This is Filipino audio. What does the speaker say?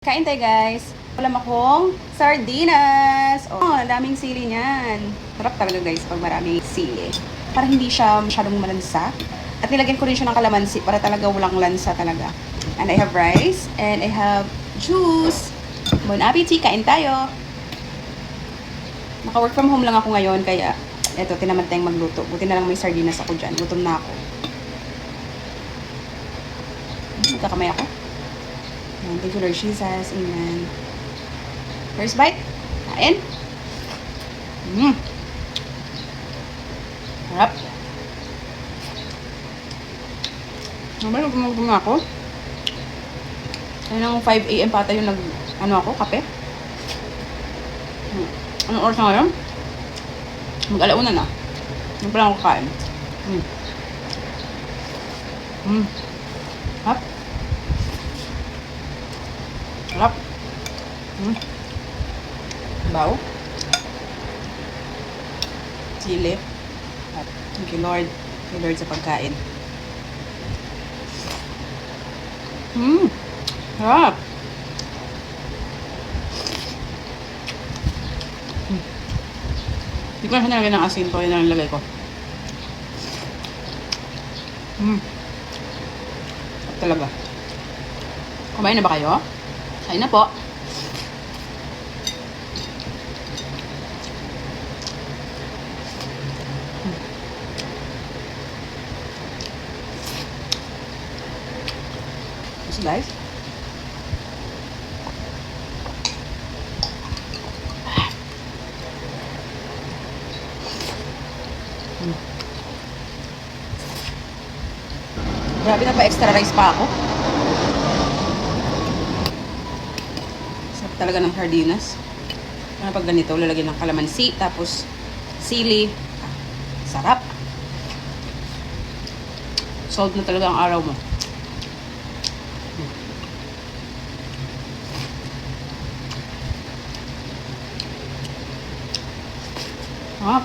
Kain tayo guys. Ulam akong sardinas. Oh, daming sili niyan. Sarap talaga guys pag maraming sili. Para hindi siya masyadong malansa. At nilagyan ko rin siya ng kalamansi para talaga walang lansa talaga. And I have rice. And I have juice. Bon appetit. Kain tayo. Naka-work from home lang ako ngayon. Kaya, eto, tinamad tayong magluto. Buti na lang may sardinas ako dyan. Gutom na ako. Magkakamay ako. Thank you Lord Jesus. Amen. First bite. Kain. Harap. Naman, gumagum na ako. Ayun ang 5 AM pata yung ako, kape. Anong oras na ngayon? Mag-alauna na. Hindi pa lang ako kain. Harap. Sarap. Baw. Sili. Thank you Lord. Thank you Lord sa pagkain. Sarap. Hindi ko na siya nalagay ng asin. Ito yun ang nilagay ko. Sarap talaga. Kumain na ba kayo? Kain na po. So guys. Grabe na pa extra rice pa ako. Talaga ng sardinas. Ano pag ganito, lalagyan ng kalamansi, tapos sili. Sarap. Solve na talaga ang araw mo. Sarap.